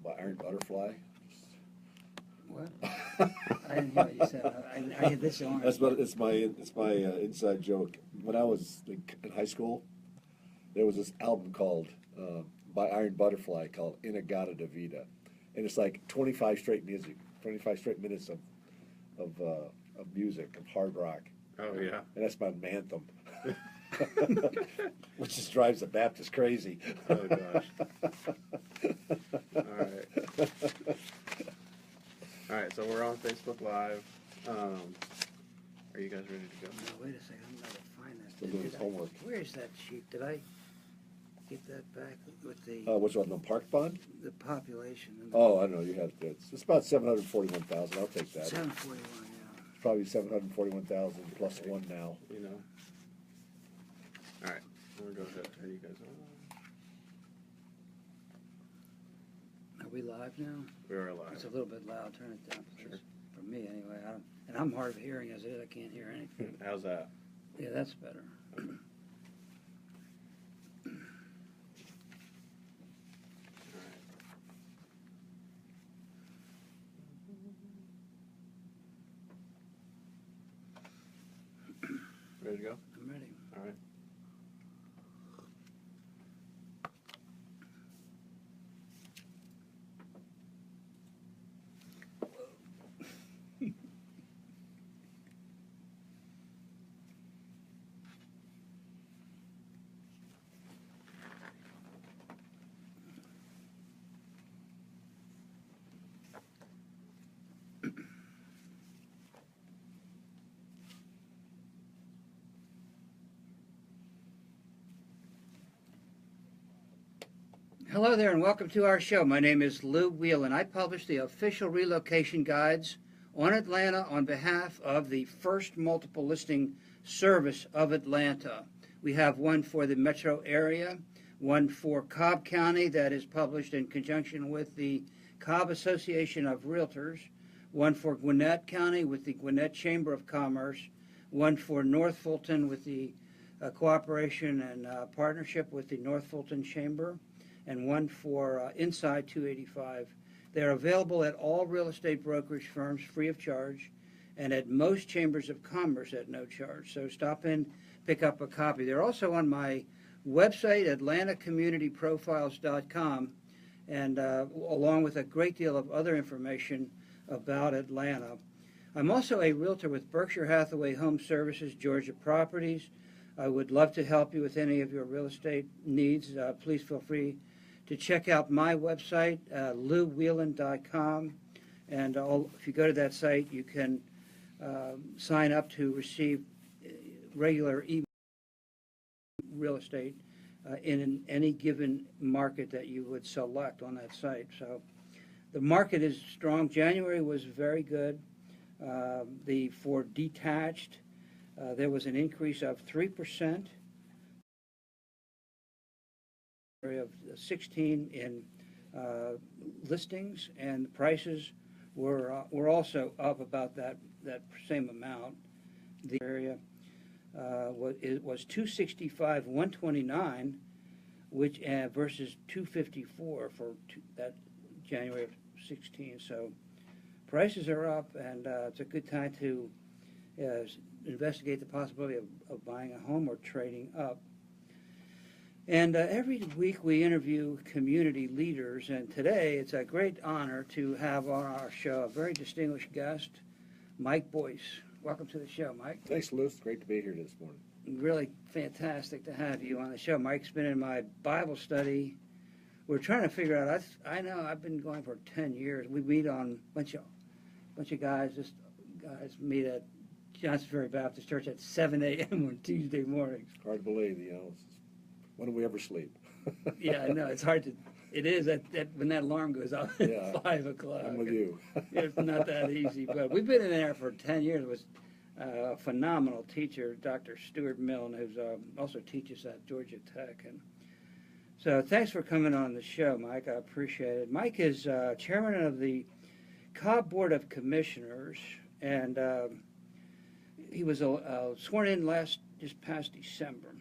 by Iron Butterfly. What? I didn't hear what you said. I heard this orange. It's my inside joke. When I was in high school, there was this album called by Iron Butterfly called Inagata da Vida, and it's like 25 straight minutes of music, of hard rock. Oh yeah. And that's my anthem. Which just drives the Baptist crazy. Oh gosh. All right. All right, so we're on Facebook Live. Are you guys ready to go? No, wait a second. I'm going to find that. Still doing his homework. Where is that sheet? Did I get that back with the Which one? The park bond? the population? And Oh, I know you had it. It's about 741,000. I'll take that. 741, yeah. It's probably 741,000 plus one now. You know. All right, I'm gonna go ahead and turn you guys on. Are we live now? We are live. It's a little bit loud. Turn it down, please. Sure. For me, anyway. And I'm hard of hearing as it is. I can't hear anything. How's that? Yeah, that's better. Ready to go? I'm ready. All right. Hello there and welcome to our show. My name is Lou Whelan. I publish the official relocation guides on Atlanta on behalf of the First Multiple Listing Service of Atlanta. We have one for the metro area, one for Cobb County that is published in conjunction with the Cobb Association of Realtors, one for Gwinnett County with the Gwinnett Chamber of Commerce, one for North Fulton with the cooperation and partnership with the North Fulton Chamber, and one for Inside 285. They're available at all real estate brokerage firms free of charge and at most chambers of commerce at no charge. So stop in, pick up a copy. They're also on my website, AtlantaCommunityProfiles.com, and along with a great deal of other information about Atlanta. I'm also a realtor with Berkshire Hathaway Home Services, Georgia Properties. I would love to help you with any of your real estate needs. Please feel free to check out my website, louwhelan.com. And if you go to that site, you can sign up to receive regular email real estate in any given market that you would select on that site. So the market is strong. January was very good. For detached, there was an increase of 3%. Of 16 in listings, and the prices were also up about that same amount. The area was 265, 129, which versus 254 for that January of 16. So prices are up, and it's a good time to investigate the possibility of buying a home or trading up. And every week we interview community leaders, and today it's a great honor to have on our show a very distinguished guest, Mike Boyce. Welcome to the show, Mike. Thanks, Lou. It's great to be here this morning. Really fantastic to have you on the show. Mike's been in my Bible study. We're trying to figure out, I know I've been going for 10 years. We meet on a bunch of guys meet at Johnsonville Baptist Church at 7 a.m. on Tuesday mornings. Hard to believe, when do we ever sleep? Yeah, I know. It's hard to. It is when that alarm goes off at 5 o'clock. I'm with you. It's not that easy, but we've been in there for 10 years. It was a phenomenal teacher, Dr. Stuart Milne, who also teaches at Georgia Tech. And so thanks for coming on the show, Mike. I appreciate it. Mike is chairman of the Cobb Board of Commissioners, and he was sworn in just past December.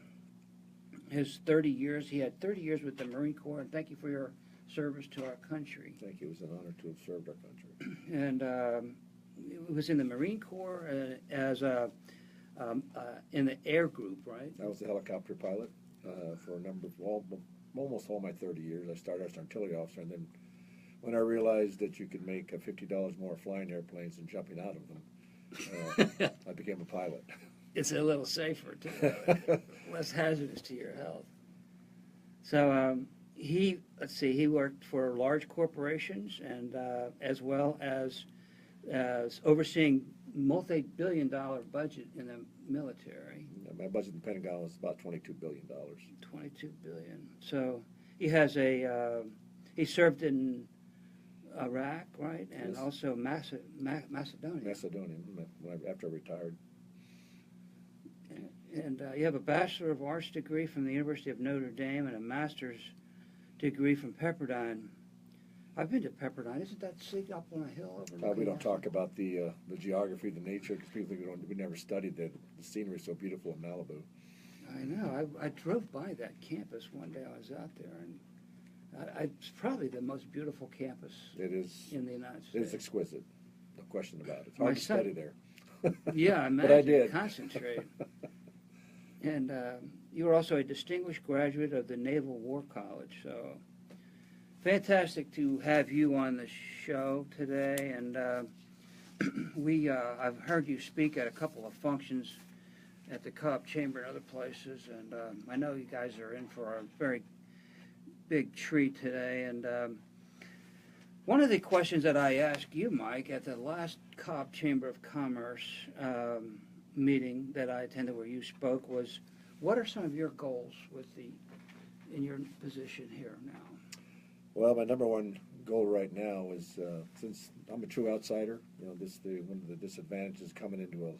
His 30 years, he had 30 years with the Marine Corps, and thank you for your service to our country. Thank you. It was an honor to have served our country. And it was in the Marine Corps in the air group, right? I was a helicopter pilot for a number of, almost all my 30 years. I started as an artillery officer, and then when I realized that you could make $50 more flying airplanes than jumping out of them, I became a pilot. It's a little safer, too, less hazardous to your health. So he worked for large corporations and as well as overseeing multi-billion-dollar budget in the military. My budget in the Pentagon was about $22 billion. $22 billion. So he has he served in Iraq, right, and yes. also Macedonia. Macedonia, after I retired. And you have a Bachelor of Arts degree from the University of Notre Dame and a Master's degree from Pepperdine. I've been to Pepperdine. Isn't that city up on a hill over? We don't talk about the geography, the nature, because people think we never studied the scenery is so beautiful in Malibu. I know. I drove by that campus one day. I was out there, and it's probably the most beautiful campus It is in the United States. It is exquisite, no question about it. It's hard to study there. Yeah, I imagine. But I did. Concentrate. And you were also a distinguished graduate of the Naval War College, so fantastic to have you on the show today. And I've heard you speak at a couple of functions at the Cobb Chamber and other places, and I know you guys are in for a very big treat today. And one of the questions that I asked you, Mike, at the last Cobb Chamber of Commerce meeting that I attended where you spoke was, what are some of your goals in your position here now? Well, my number one goal right now is, since I'm a true outsider, one of the disadvantages coming into a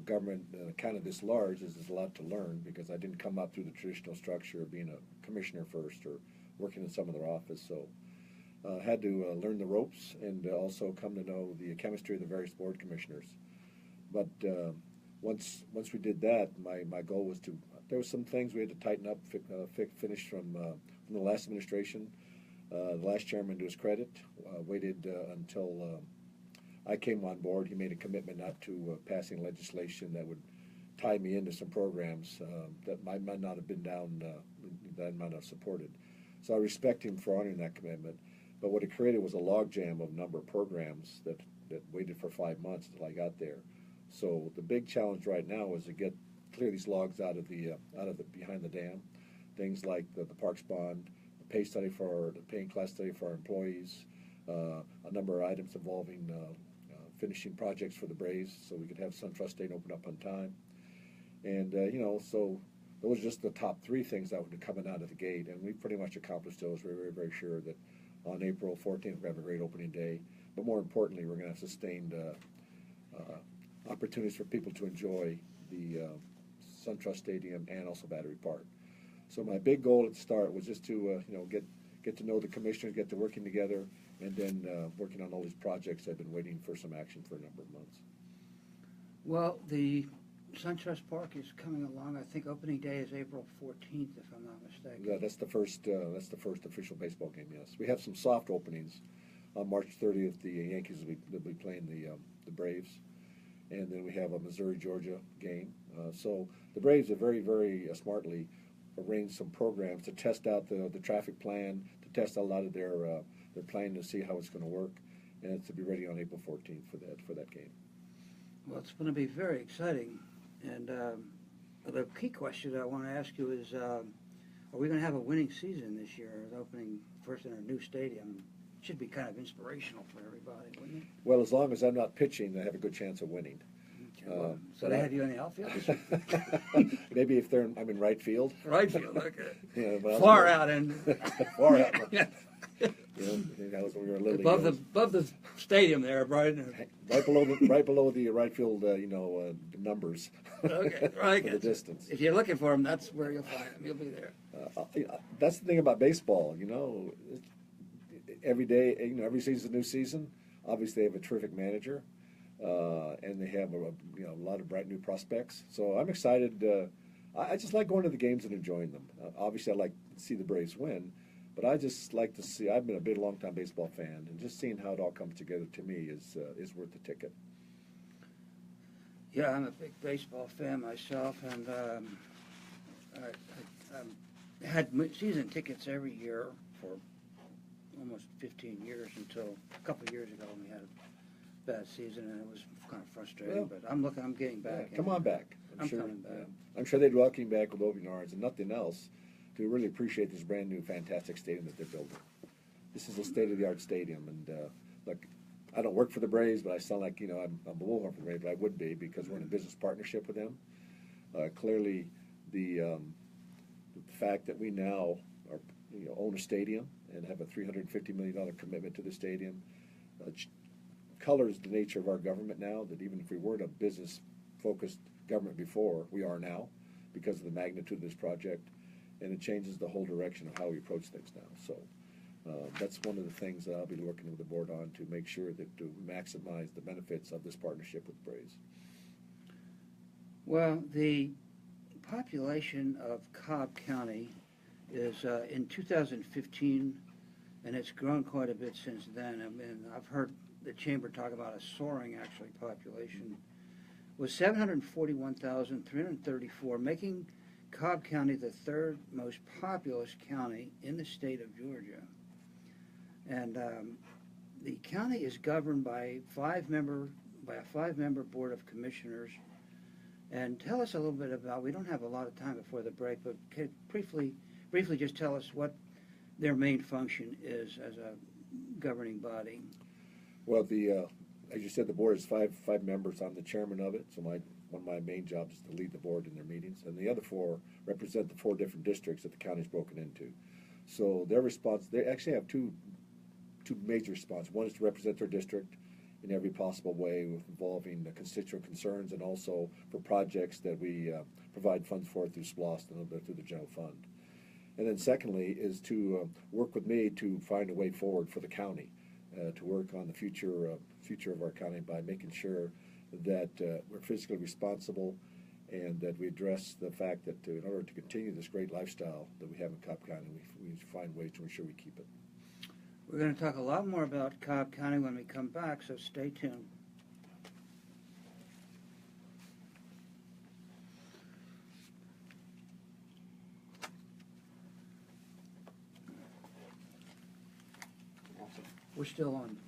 government kind of this large is there's a lot to learn, because I didn't come up through the traditional structure of being a commissioner first or working in some other office. So I had to learn the ropes and also come to know the chemistry of the various board commissioners. But once we did that, my goal was there were some things we had to tighten up, finish from the last administration. The last chairman, to his credit, waited until I came on board. He made a commitment not to passing legislation that would tie me into some programs that might not have been down, that I might have supported. So I respect him for honoring that commitment. But what it created was a logjam of a number of programs that waited for 5 months until I got there. So the big challenge right now is to clear these logs out of the behind the dam. Things like the Parks bond, the paying class study for our employees, a number of items involving finishing projects for the Braves so we could have SunTrust Stadium open up on time. And so those are just the top three things that would be coming out of the gate, and we pretty much accomplished those. We're very, very sure that on April 14th we have a great opening day. But more importantly, we're going to have sustained opportunities for people to enjoy the SunTrust Stadium and also Battery Park. So my big goal at the start was just to get to know the commissioners, get to working together, and then working on all these projects. I've been waiting for some action for a number of months. Well, the SunTrust Park is coming along. I think opening day is April 14th, if I'm not mistaken. Yeah, that's the first official baseball game. Yes, we have some soft openings. On March 30th, the Yankees will be playing the Braves, and then we have a Missouri-Georgia game. So the Braves have very, very smartly arranged some programs to test out the traffic plan, to test a lot of their plan to see how it's going to work, and to be ready on April 14th for that game. Well, it's going to be very exciting. And the key question I want to ask you is, are we going to have a winning season this year, opening first in our new stadium? It should be kind of inspirational for everybody, wouldn't it? Well, as long as I'm not pitching, I have a good chance of winning. Okay, so they have you in the outfield this year? Maybe if I'm in right field. Right field, okay. Yeah, but Far out and far out. Yeah. That was when we were little. above the stadium there, right? Right below the right field, numbers. Okay, right. For the distance. If you're looking for them, that's where you'll find them. You'll be there. That's the thing about baseball. Every day, every season's a new season. Obviously, they have a terrific manager, and they have a lot of bright new prospects. So I'm excited. I just like going to the games and enjoying them. Obviously, I like to see the Braves win, But I just like to see. I've been a big, long-time baseball fan, and just seeing how it all comes together to me is worth the ticket. Yeah, I'm a big baseball fan myself, and I had season tickets every year for almost 15 years until a couple of years ago when we had a bad season, and it was kind of frustrating. Well, but I'm getting back. Come on back. I'm coming back. Yeah. I'm sure they'd welcome you back with open arms and nothing else to really appreciate this brand new, fantastic stadium that they're building. This is a state-of-the-art stadium, and look, I don't work for the Braves, but I sound like I'm a bullhorn for the Braves, but I would be because we're in a business partnership with them. Clearly, the fact that we now are own a stadium and have a $350 million commitment to the stadium colors the nature of our government now. That even if we weren't a business-focused government before, we are now because of the magnitude of this project, and it changes the whole direction of how we approach things now. So that's one of the things that I'll be working with the board on to make sure that to maximize the benefits of this partnership with Braves. Well, the population of Cobb County is in 2015, and it's grown quite a bit since then. I mean, I've heard the chamber talk about a soaring, actually, population, was 741,334, making Cobb County the third most populous county in the state of Georgia. And the county is governed by a five-member board of commissioners. And tell us a little bit about, we don't have a lot of time before the break, but can you briefly just tell us what their main function is as a governing body. Well, as you said, the board is five members. I'm the chairman of it, so one of my main jobs is to lead the board in their meetings, and the other four represent the 4 different districts that the county's broken into. So their response, they actually have two major responses. One is to represent their district in every possible way involving the constituent concerns, and also for projects that we provide funds for through SPLOST and a little bit through the general fund. And then secondly is to work with me to find a way forward for the county, to work on the future of our county by making sure that we're fiscally responsible and that we address the fact that in order to continue this great lifestyle that we have in Cobb County, we need to find ways to ensure we keep it. We're going to talk a lot more about Cobb County when we come back, so stay tuned. Awesome. We're still on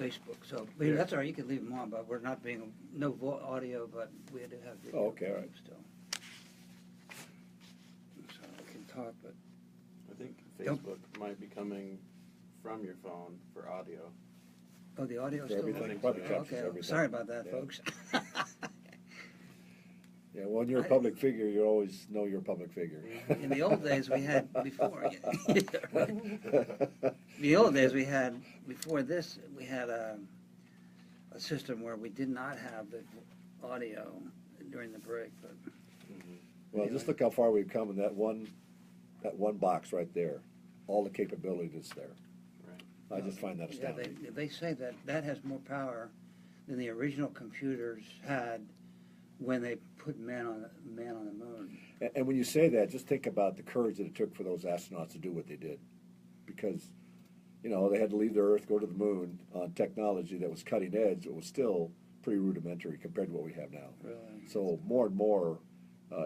Facebook, so that's all right. You can leave them on, but we're not being audio, but we do have video. Oh, okay, all right. Still, so we can talk, but I think Facebook might be coming from your phone for audio. oh, the audio For still everything, working? probably Oh, captures okay. everything. Sorry about that, Yeah. folks. Yeah, when you're a public figure, you always know you're a public figure. In the old days, we had before. The old days we had before this. We had a system where we did not have the audio during the break. But Well, just look how far we've come in that one box right there. All the capability that's there. Right. I just find that yeah, astounding. they say that has more power than the original computers had when they put man on the moon. And when you say that, just think about the courage that it took for those astronauts to do what they did, because they had to leave the Earth, go to the moon on technology that was cutting edge, but was still pretty rudimentary compared to what we have now. Really. So more and more,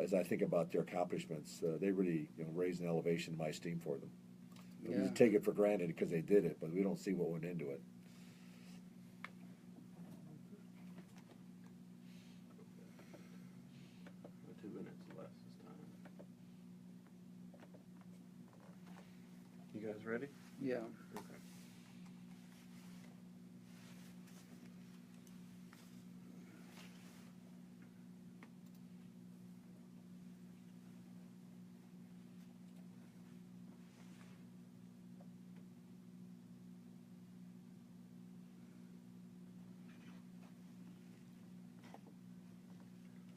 as I think about their accomplishments, they really raise an elevation in my esteem for them. We Yeah. just take it for granted because they did it, but we don't see what went into it. We're 2 minutes less this time. You guys ready? Yeah. Okay.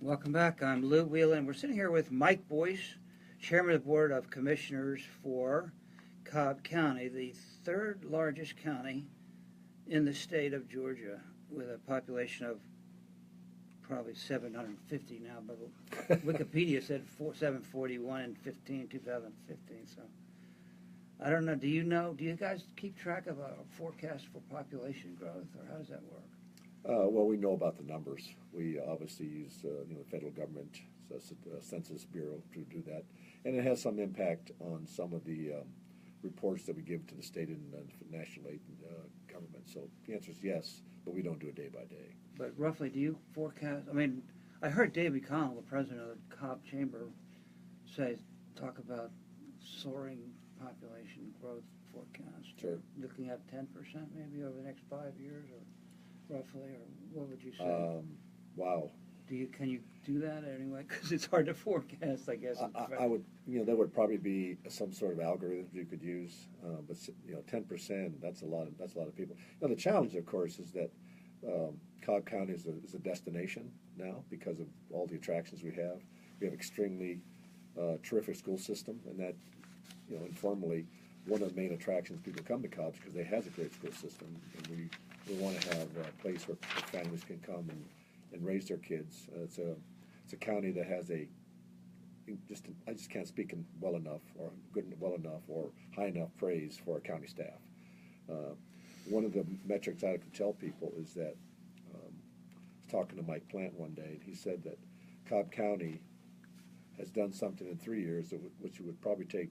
Welcome back. I'm Lou Whelan. We're sitting here with Mike Boyce, Chairman of the Board of Commissioners for Cobb County, the third largest county in the state of Georgia, with a population of probably 750 now, but Wikipedia said 741 in 2015. So I don't know. Do you guys keep track of a forecast for population growth, or how does that work? Well, we know about the numbers. We obviously use the federal government, Census Bureau to do that, and it has some impact on some of the reports that we give to the state and national government. So the answer is yes, but we don't do it day by day. But roughly, do you forecast? I mean, I heard David Connell, the president of the Cobb Chamber, talk about soaring population growth forecast. Sure. Looking at 10% maybe over the next 5 years, or roughly, or what would you say? Wow. Can you do that anyway? Because it's hard to forecast, I guess. I would, there would probably be some sort of algorithm you could use, but 10%, that's a lot of people. Now the challenge, of course, is that Cobb County is a destination now because of all the attractions we have. We have extremely terrific school system, and that, informally, one of the main attractions people come to Cobb because they has a great school system, and we want to have a place where families can come and raise their kids. It's a county that has I just can't speak well enough or high enough praise for our county staff. One of the metrics I could tell people is that I was talking to Mike Plant one day, and he said that Cobb County has done something in 3 years which would probably take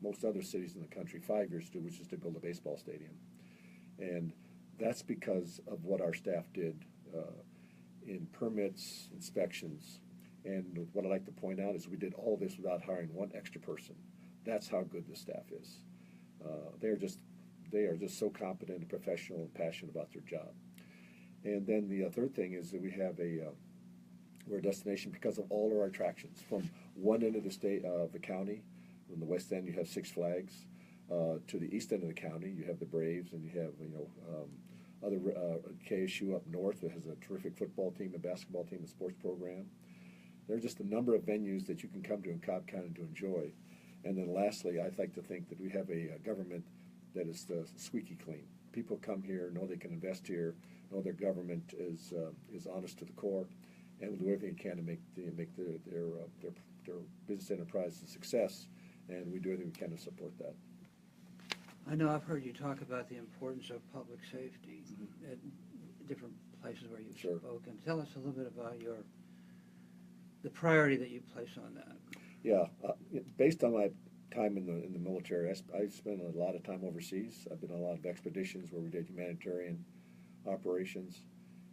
most other cities in the country 5 years to do, which is to build a baseball stadium. And that's because of what our staff did in permits, inspections, and what I'd like to point out is we did all this without hiring one extra person. That's how good the staff is. They are just so competent and professional and passionate about their job. And then the third thing is that we're a destination because of all our attractions. From one end of the state of the county, from the west end you have Six Flags, to the east end of the county you have the Braves, and you have other KSU up north that has a terrific football team, a basketball team, a sports program. There are just a number of venues that you can come to in Cobb County to enjoy. And then lastly, I'd like to think that we have a government that is squeaky clean. People come here, know they can invest here, know their government is honest to the core, and will do everything it can to make their business enterprise a success. And we do everything we can to support that. I know I've heard you talk about the importance of public safety at different places where you've spoken. Tell us a little bit about the priority that you place on that. Yeah, based on my time in the military, I spent a lot of time overseas. I've been on a lot of expeditions where we did humanitarian operations,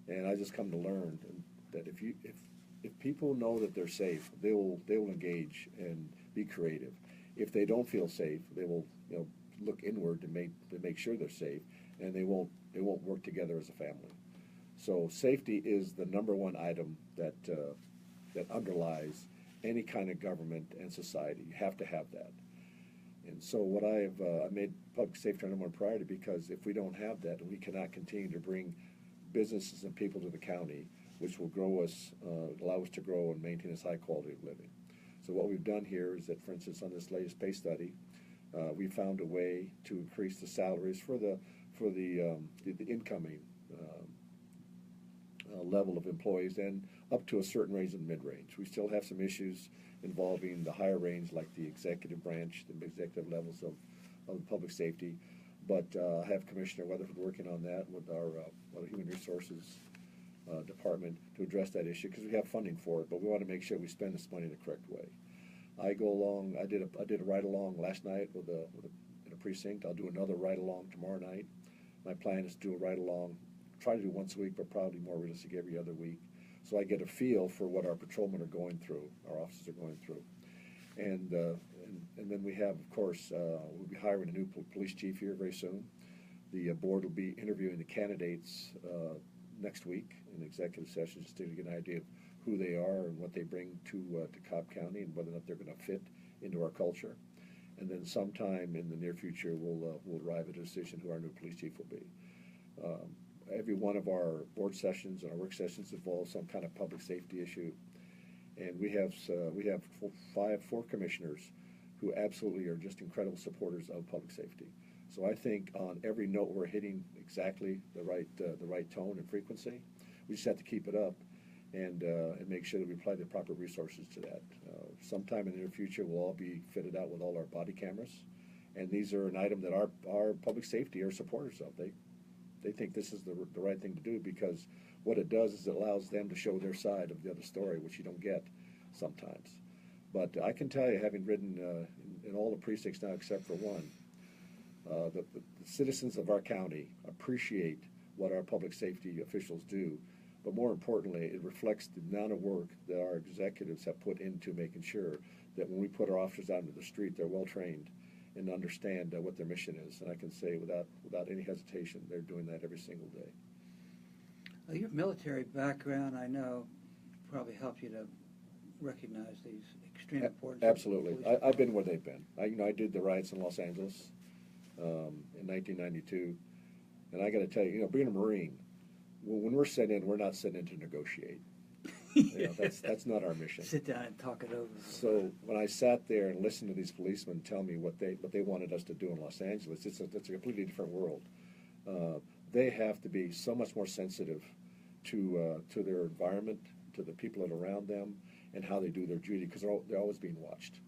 and I just come to learn that if people know that they're safe, they will engage and be creative. If they don't feel safe, they will look inward to make sure they're safe, and they won't work together as a family. So safety is the number one item that underlies any kind of government and society. You have to have that. And so what I made public safety our number one priority, because if we don't have that, we cannot continue to bring businesses and people to the county, which will allow us to grow and maintain this high quality of living. So what we've done here is that, for instance, on this latest pay study, we found a way to increase the salaries for the incoming level of employees, and up to a certain range in mid-range. We still have some issues involving the higher range, like the executive branch, the executive levels of public safety. But I have Commissioner Weatherford working on that with our Human Resources Department to address that issue, because we have funding for it, but we want to make sure we spend this money the correct way. I go along. I did a ride along last night in a precinct. I'll do another ride along tomorrow night. My plan is to do a ride along, try to do once a week, but probably more realistic every other week, so I get a feel for what our patrolmen are going through, our officers are going through, and then we have, of course, we'll be hiring a new police chief here very soon. The board will be interviewing the candidates next week in executive sessions just to get an idea of who they are and what they bring to Cobb County, and whether or not they're going to fit into our culture. And then sometime in the near future, we'll arrive at a decision who our new police chief will be. Every one of our board sessions and our work sessions involves some kind of public safety issue, and we have four commissioners who absolutely are just incredible supporters of public safety. So I think on every note we're hitting exactly the right tone and frequency. We just have to keep it up and make sure that we apply the proper resources to that. Sometime in the near future, we'll all be fitted out with all our body cameras, And these are an item that our public safety are supporters of. They think this is the right thing to do, because what it does is it allows them to show their side of the other story, which you don't get sometimes. But I can tell you, having ridden in all the precincts now except for one, the citizens of our county appreciate what our public safety officials do, but more importantly, it reflects the amount of work that our executives have put into making sure that when we put our officers out into the street, they're well trained and understand what their mission is. And I can say without any hesitation, they're doing that every single day. Well, your military background, I know, probably helped you to recognize these extreme importance. Absolutely. I've been where they've been. I did the riots in Los Angeles in 1992. And I got to tell you, being a Marine, when we're sent in, we're not sent in to negotiate. That's not our mission. Sit down and talk it over. So when I sat there and listened to these policemen tell me what they wanted us to do in Los Angeles, it's a completely different world. They have to be so much more sensitive to their environment, to the people that are around them, and how they do their duty, because they're always being watched.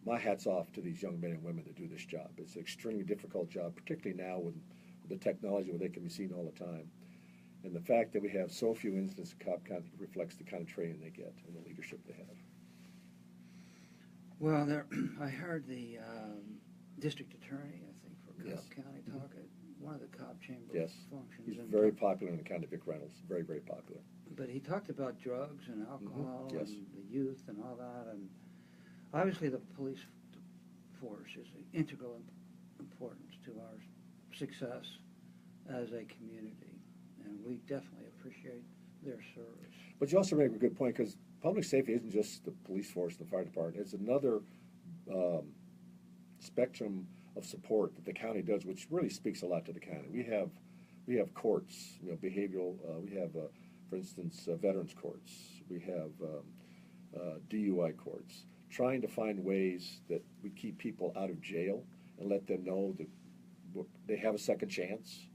My hat's off to these young men and women that do this job. It's an extremely difficult job, particularly now with the technology where they can be seen all the time. And the fact that we have so few incidents in Cobb County reflects the kind of training they get and the leadership they have. Well, I heard the district attorney, I think, for Cobb Yes. County talk at one of the Cobb Chamber Yes. functions. He's and very popular in the county, Vic Reynolds. Very, very popular. But he talked about drugs and alcohol Yes. and the youth and all that. And obviously the police force is of integral importance to our success as a community. And we definitely appreciate their service. But you also make a good point, because public safety isn't just the police force and the fire department. It's another spectrum of support that the county does, which really speaks a lot to the county. We have courts, behavioral. We have, for instance, veterans courts. We have DUI courts. Trying to find ways that we keep people out of jail and let them know that they have a second chance.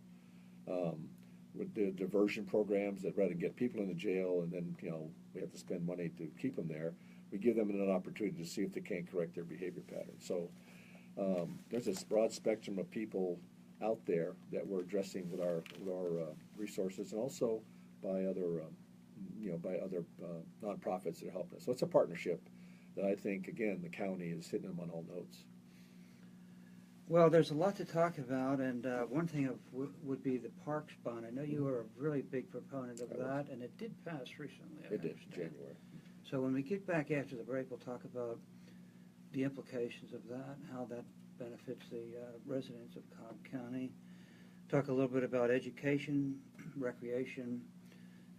With the diversion programs that rather than get people in the jail and then we have to spend money to keep them there, we give them an opportunity to see if they can't correct their behavior pattern. So there's this broad spectrum of people out there that we're addressing with our resources, and also by other nonprofits that are helping us. So it's a partnership that I think, again, the county is hitting them on all notes. Well, there's a lot to talk about, and one thing would be the parks bond. I know you were a really big proponent of that, and it did pass recently. It did, in January. So when we get back after the break, we'll talk about the implications of that, how that benefits the residents of Cobb County. Talk a little bit about education, recreation,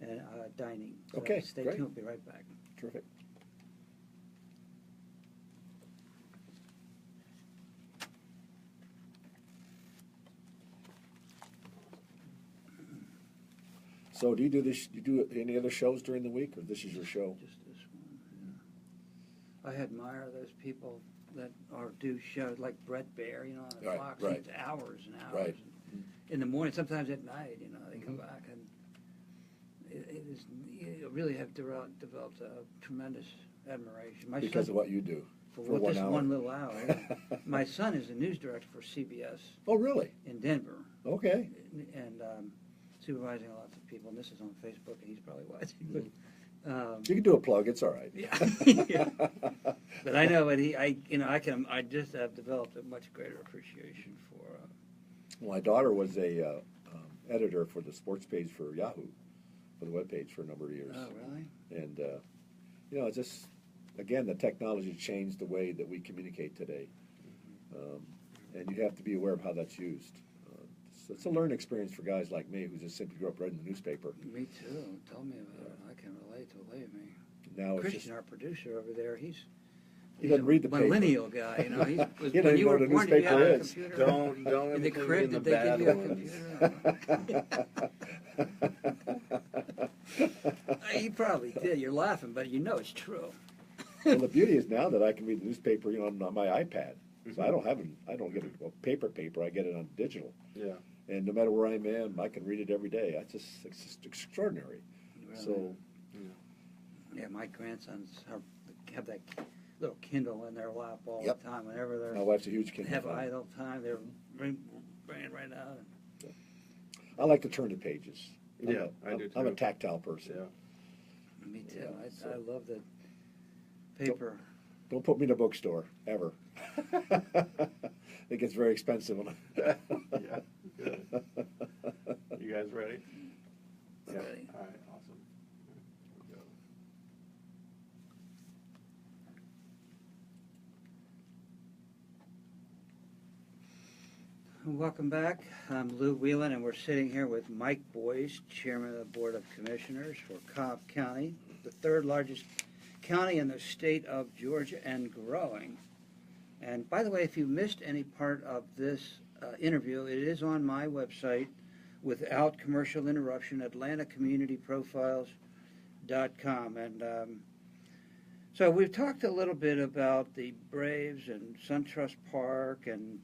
and dining. So Okay, stay great. tuned. We'll be right back. Terrific. So do you do this? Do you do any other shows during the week, or this is your show? Just this one. Yeah. I admire those people that do shows like Brett Baer, on Fox. Right. It's hours and hours. Right. And in the morning, sometimes at night, they come back, and you really have developed a tremendous admiration. Because of what you do for 1 this hour. one little hour. Yeah. My son is the news director for CBS Oh, really? in Denver, Okay. and supervising lots of people. And this is on Facebook, and he's probably watching. But, You can do a plug. It's all right. yeah. Yeah. But I know what I just have developed a much greater appreciation for. Well, my daughter was a editor for the sports page for Yahoo, for the web page for a number of years. Oh, really? And it's just, again, the technology changed the way that we communicate today, and you have to be aware of how that's used. It's a learning experience for guys like me who just simply grew up reading the newspaper. Me too. Tell me about it. I can relate, believe me. Now it's Christian, just, our producer over there, he's doesn't read the paper. millennial guy. He was, He doesn't when even you know were what a born, did you have newspaper a is. computer? Don't In the include crib, in the did they give bad you a computer? He probably did. You're laughing, but it's true. Well, the beauty is now that I can read the newspaper, on my iPad. So I don't get a paper. I get it on digital. Yeah. And no matter where I'm in, I can read it every day. It's just extraordinary. Really? So Yeah, my grandsons have that little Kindle in their lap all Yep. the time. Whenever My they wife's a huge Kindle have fan. idle time, they're bringing right out. I like to turn the pages. Yeah, I do I'm a too. tactile person. Yeah. Me too. Yeah, I so- love the paper. Don't put me in a bookstore, ever. It gets very expensive when Yeah, good. You guys ready? Yeah. Ready. All right, awesome. Here we go. Welcome back. I'm Lou Whelan, and we're sitting here with Mike Boyce, Chairman of the Board of Commissioners for Cobb County, the third largest county in the state of Georgia and growing. And by the way, if you missed any part of this interview, it is on my website without commercial interruption, AtlantaCommunityProfiles.com. And so we've talked a little bit about the Braves and SunTrust Park, and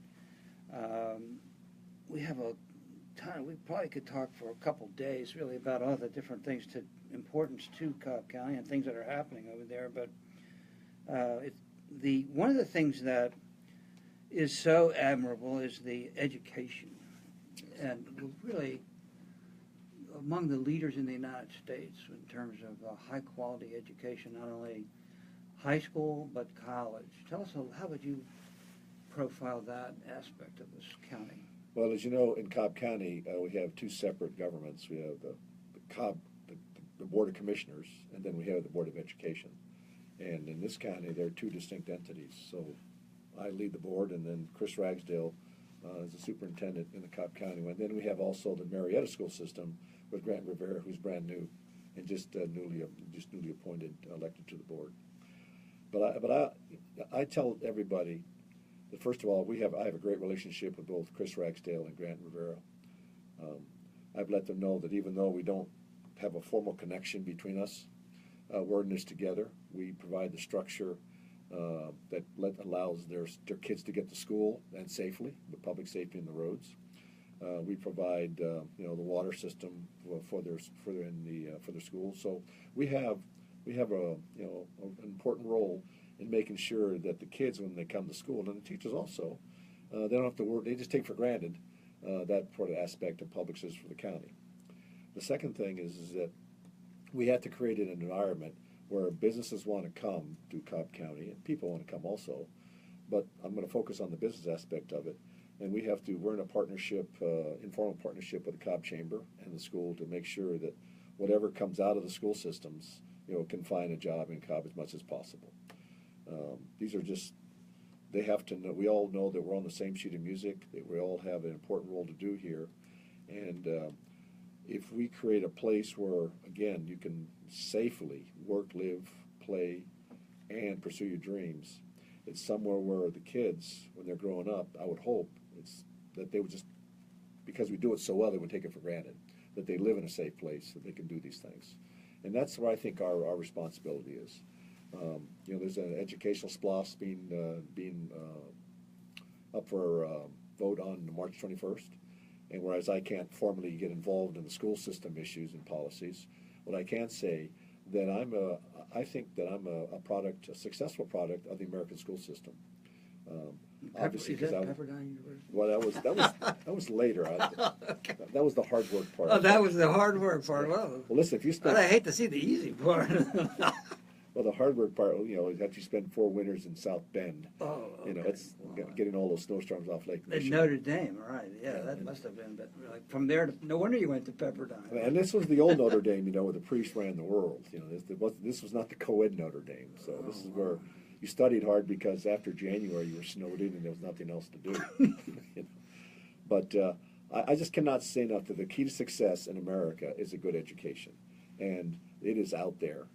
we have a ton. We probably could talk for a couple days, really, about all the different things to importance to Cobb County and things that are happening over there. But one of the things that is so admirable is the education, and we're really among the leaders in the United States in terms of high quality education, not only high school but college. Tell us, how would you profile that aspect of this county? Well, as you know, in Cobb County, we have two separate governments. We have the Board of Commissioners, and then we have the Board of Education. And in this county, there are two distinct entities. So I lead the board, and then Chris Ragsdale is the superintendent in the Cobb County one. Then we have also the Marietta school system with Grant Rivera, who's brand new and just newly appointed, elected to the board. But I tell everybody that, first of all, I have a great relationship with both Chris Ragsdale and Grant Rivera. I've let them know that even though we don't have a formal connection between us, we're in this together. We provide the structure that allows their kids to get to school and safely, with public safety in the roads. We provide the water system for their schools. So we have an important role in making sure that the kids, when they come to school, and the teachers also, they don't have to work. They just take for granted that sort of aspect of public service for the county. The second thing is that we have to create an environment where businesses want to come to Cobb County, and people want to come also. But I'm going to focus on the business aspect of it. And we're in a partnership, informal partnership with the Cobb Chamber and the school to make sure that whatever comes out of the school systems, can find a job in Cobb as much as possible. These are just, they have to know, we all know that we're on the same sheet of music, that we all have an important role to do here. And if we create a place where, again, you can safely work, live, play, and pursue your dreams, it's somewhere where the kids, when they're growing up, I would hope that they would just, because we do it so well, they would take it for granted, that they live in a safe place, that they can do these things. And that's where I think our responsibility is. There's an educational SPLOS being up for vote on March 21st. And whereas I can't formally get involved in the school system issues and policies, what I can say that I think that I'm a successful product of the American school system. Obviously, Is that because Pepperdine University? well, that was later. That was the hard work part. Oh, that was the hard work part. Well, Well, listen, if you but spend I hate to see the easy part. well, the hard work part, is that you spend 4 winters in South Bend. Oh, okay. It's getting all those snowstorms off Lake At Michigan. Notre Dame, all right. Yeah, that must have been. But like from there, no wonder you went to Pepperdine. And this was the old Notre Dame, where the priest ran the world. This was not the co-ed Notre Dame. So this is where you studied hard because after January you were snowed in and there was nothing else to do. But I just cannot say enough that the key to success in America is a good education, and it is out there.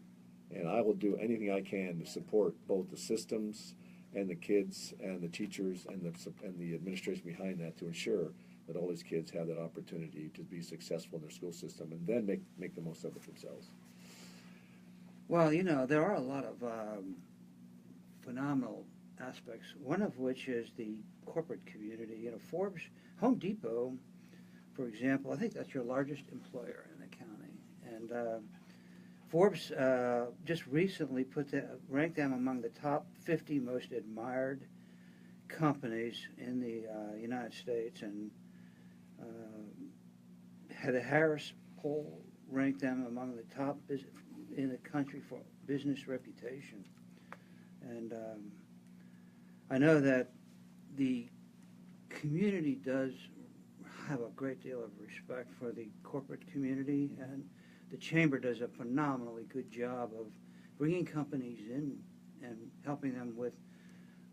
And I will do anything I can to support both the systems and the kids and the teachers and the administration behind that to ensure that all these kids have that opportunity to be successful in their school system and then make the most of it themselves. Well, there are a lot of phenomenal aspects, one of which is the corporate community. Forbes, Home Depot, for example, I think that's your largest employer in the county. And Forbes just recently ranked them among the top 50 most admired companies in the United States, and had a Harris poll ranked them among the top in the country for business reputation. And I know that the community does have a great deal of respect for the corporate community, and the Chamber does a phenomenally good job of bringing companies in and helping them with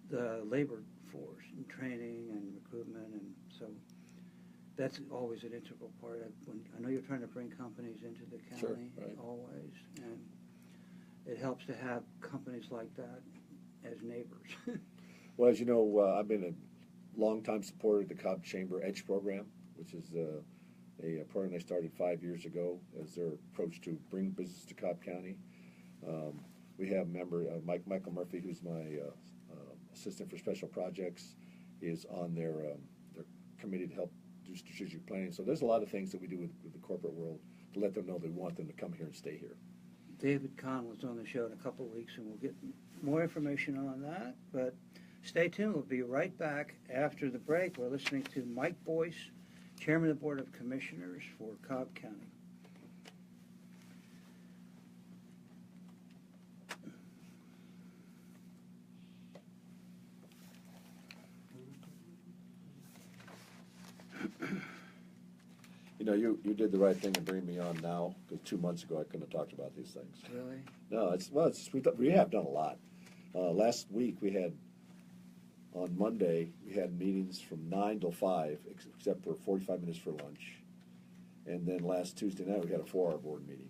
the labor force and training and recruitment, and so that's always an integral part of when I know you're trying to bring companies into the county. Sure, right. Always, and it helps to have companies like that as neighbors. Well, as you know, I've been a longtime supporter of the Cobb Chamber Edge program, which is a program they started 5 years ago as their approach to bring business to Cobb County. We have member Michael Murphy, who's my assistant for special projects, is on their committee to help do strategic planning. So there's a lot of things that we do with the corporate world to let them know they want them to come here and stay here. David Kahn was on the show in a couple of weeks, and we'll get more information on that. But stay tuned. We'll be right back after the break. We're listening to Mike Boyce, Chairman of the Board of Commissioners for Cobb County. You know, you did the right thing in bringing me on now, because 2 months ago I couldn't have talked about these things. Really? No, we have done a lot. Last week on Monday, we had meetings from 9 till 5, except for 45 minutes for lunch. And then last Tuesday night, we had a 4-hour board meeting.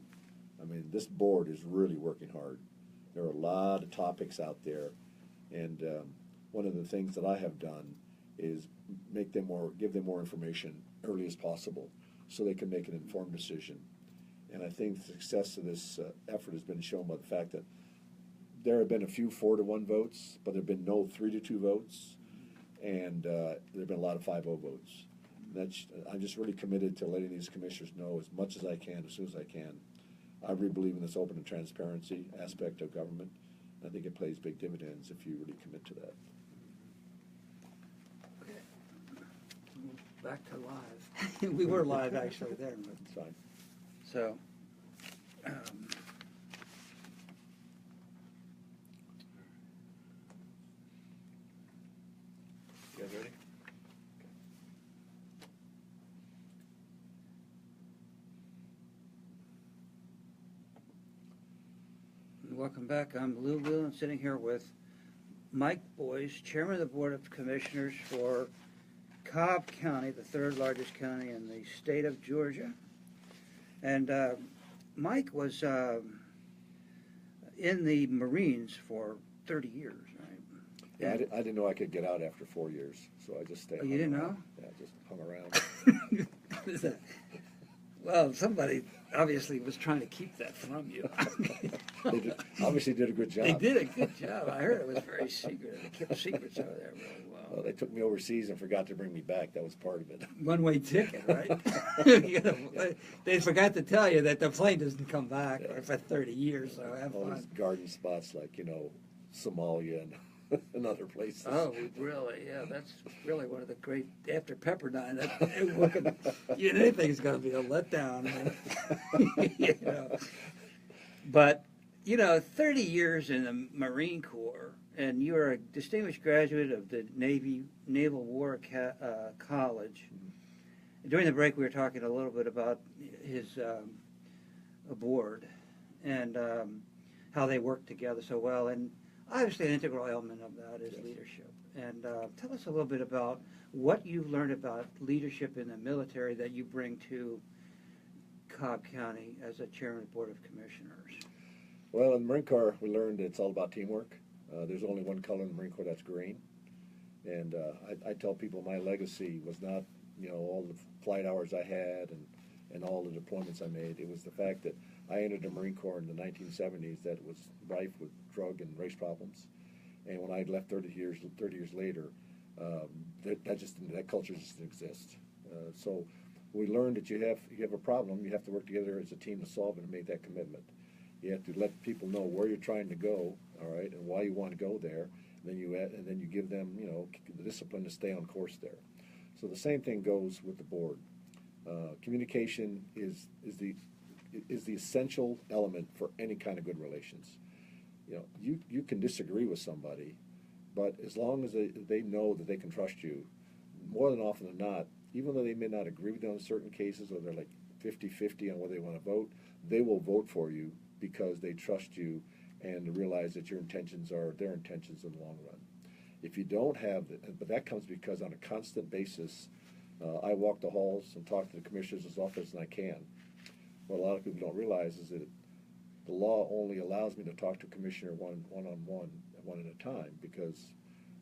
I mean, this board is really working hard. There are a lot of topics out there, and one of the things that I have done is give them more information early as possible, so they can make an informed decision. And I think the success of this effort has been shown by the fact that there have been a few 4-to-1 votes, but there have been no 3-to-2 votes, and there have been a lot of 5-0 votes. I'm just really committed to letting these commissioners know as much as I can, as soon as I can. I really believe in this open and transparency aspect of government. I think it pays big dividends if you really commit to that. Back to live. We were live actually there, but It's fine. so. You guys ready? Welcome back. I'm Lou Whelan, sitting here with Mike Boyce, Chairman of the Board of Commissioners for Cobb County, the third largest county in the state of Georgia. And Mike was in the Marines for 30 years, right? Yeah, I didn't know I could get out after 4 years, so I just stayed. Oh, you didn't know? Yeah, I just hung around. Well, somebody obviously was trying to keep that from you. They obviously did a good job. They did a good job. I heard it was very secret. They kept secrets over there really well. Well, they took me overseas and forgot to bring me back. That was part of it. One-way ticket, right? They forgot to tell you that the plane doesn't come back for 30 years, so have All fun. these garden spots like, Somalia and, and other places. Oh, really? Yeah, that's really one of the great, after Pepperdine, anything's going to be a letdown. But, 30 years in the Marine Corps, and you're a distinguished graduate of the Naval War College. During the break, we were talking a little bit about his board and how they work together so well. And obviously, an integral element of that is leadership. And tell us a little bit about what you've learned about leadership in the military that you bring to Cobb County as a chairman of the Board of Commissioners. Well, in the Marine Corps, we learned it's all about teamwork. There's only one color in the Marine Corps, that's green. And I tell people my legacy was not, all the flight hours I had and all the deployments I made. It was the fact that I entered the Marine Corps in the 1970s that was rife with drug and race problems. And when I left 30 years later, that culture just didn't exist. So we learned that you have a problem, you have to work together as a team to solve it and make that commitment. You have to let people know where you're trying to go, all right, and why you want to go there. And then you give them, you know, the discipline to stay on course there. So the same thing goes with the board. Communication is the essential element for any kind of good relations. You know, you can disagree with somebody, but as long as they know that they can trust you, more than often than not, even though they may not agree with you on certain cases, or they're like 50-50 on whether they want to vote, they will vote for you because they trust you and realize that your intentions are their intentions in the long run. If you don't have that, but that comes because on a constant basis, I walk the halls and talk to the commissioners as often as I can. What a lot of people don't realize is that the law only allows me to talk to a commissioner one-on-one, one at a time, because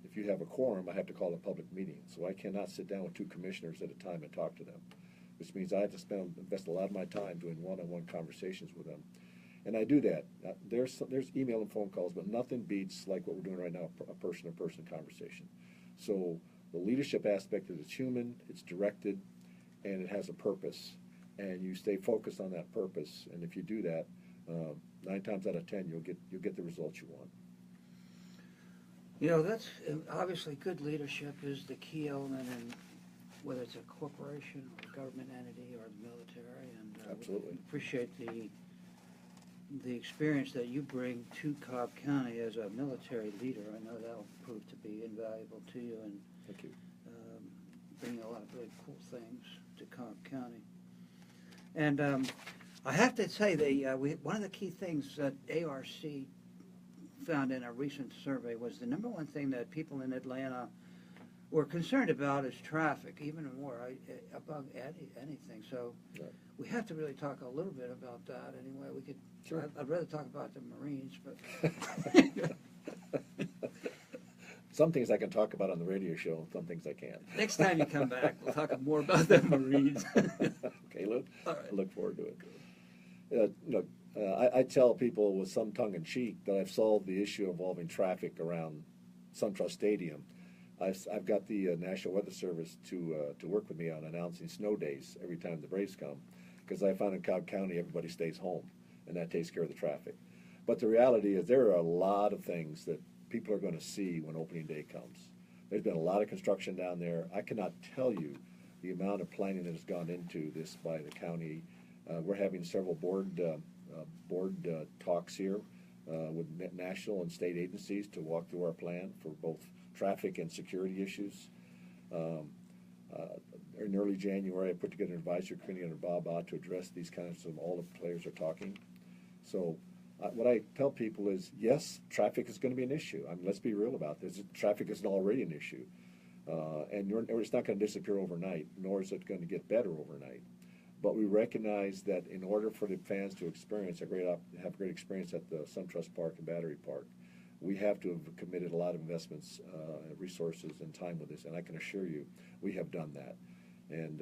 if you have a quorum, I have to call a public meeting. So I cannot sit down with two commissioners at a time and talk to them, which means I have to invest a lot of my time doing one-on-one conversations with them. And I do that. There's email and phone calls, but nothing beats like what we're doing right now, a person-to-person conversation. So the leadership aspect is it's human, it's directed, and it has a purpose. And you stay focused on that purpose. And if you do that, 9 times out of 10, you'll get the results you want. You know, that's obviously good leadership is the key element in whether it's a corporation or a government entity or the military. And Absolutely. we appreciate the experience that you bring to Cobb County as a military leader. I know that'll prove to be invaluable to you and Thank you. bringing a lot of really cool things to Cobb County. And I have to say, one of the key things that ARC found in a recent survey was the number one thing that people in Atlanta were concerned about is traffic, even more above anything. So Right. we have to really talk a little bit about that. Anyway, we could. Sure. I'd rather talk about the Marines, but Some things I can talk about on the radio show, and some things I can't. next time you come back, we'll talk more about the Marines. Okay, Lou. All right. I look forward to it. I tell people with some tongue-in-cheek that I've solved the issue involving traffic around SunTrust Stadium. I've got the National Weather Service to work with me on announcing snow days every time the Braves come, because I found in Cobb County everybody stays home, and that takes care of the traffic. But the reality is there are a lot of things that people are going to see when opening day comes. There's been a lot of construction down there. I cannot tell you the amount of planning that has gone into this by the county. We're having several board talks here with national and state agencies to walk through our plan for both traffic and security issues. In early January, I put together an advisory committee under Bob Ott to address these kinds of all the players are talking. So what I tell people is, yes, traffic is going to be an issue. I mean, let's be real about this. Traffic is already an issue. And it's not going to disappear overnight, nor is it going to get better overnight. But we recognize that in order for the fans to experience have a great experience at the SunTrust Park and Battery Park, we have to have committed a lot of investments, resources, and time with this. And I can assure you, we have done that. And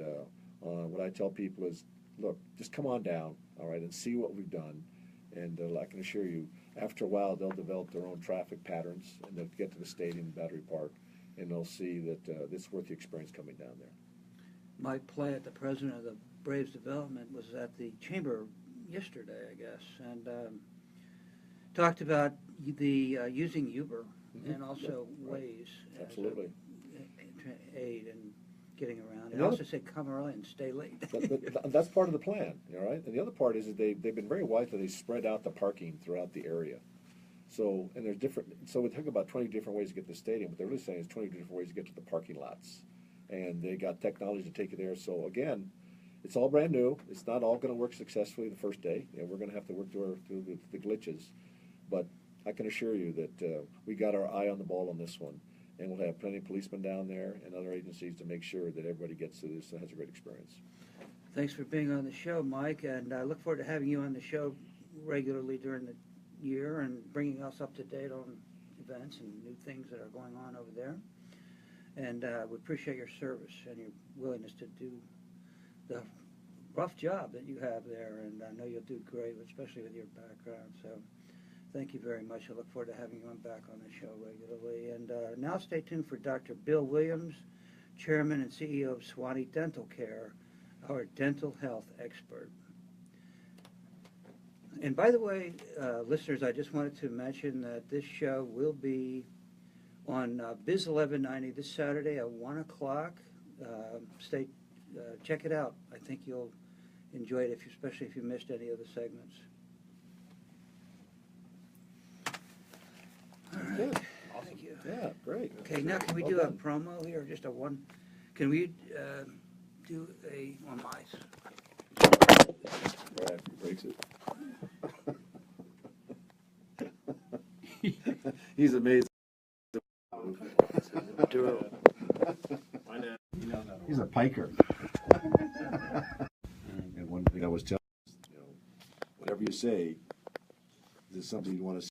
what I tell people is, look, just come on down, all right, and see what we've done. And I can assure you, after a while, they'll develop their own traffic patterns, and they'll get to the stadium, Battery Park, and they'll see that it's worth the experience coming down there. Mike Platt, the president of the Braves Development, was at the chamber yesterday, I guess, and talked about the using Uber and also Waze Absolutely. as a aid in getting around. And Yeah. also said come early and stay late. That's part of the plan, all right? And the other part is that they've been very wise that they spread out the parking throughout the area. So, and there's so we talk about 20 different ways to get to the stadium, but they're really saying is 20 different ways to get to the parking lots. And they got technology to take you there. So again, it's all brand new. It's not all going to work successfully the first day. You know, we're going to have to work through the glitches. But I can assure you that we got our eye on the ball on this one. And we'll have plenty of policemen down there and other agencies to make sure that everybody gets to this and has a great experience. Thanks for being on the show, Mike, and I look forward to having you on the show regularly during the year and bringing us up to date on events and new things that are going on over there. And we appreciate your service and your willingness to do the rough job that you have there, and I know you'll do great, especially with your background. So thank you very much. I look forward to having you back on the show regularly. And now stay tuned for Dr. Bill Williams, Chairman and CEO of Swanee Dental Care, our dental health expert. And by the way, listeners, I just wanted to mention that this show will be on Biz 1190 this Saturday at 1 o'clock. Check it out. I think you'll enjoy it, especially if you missed any of the segments. All right. Good. Thank you. Yeah, great. Okay, now can we Well do a done. promo here, just a one? Can we do a, on my, Right after he breaks it. He's amazing. He's a piker. And one thing I was telling you, whatever you say, is it something you want to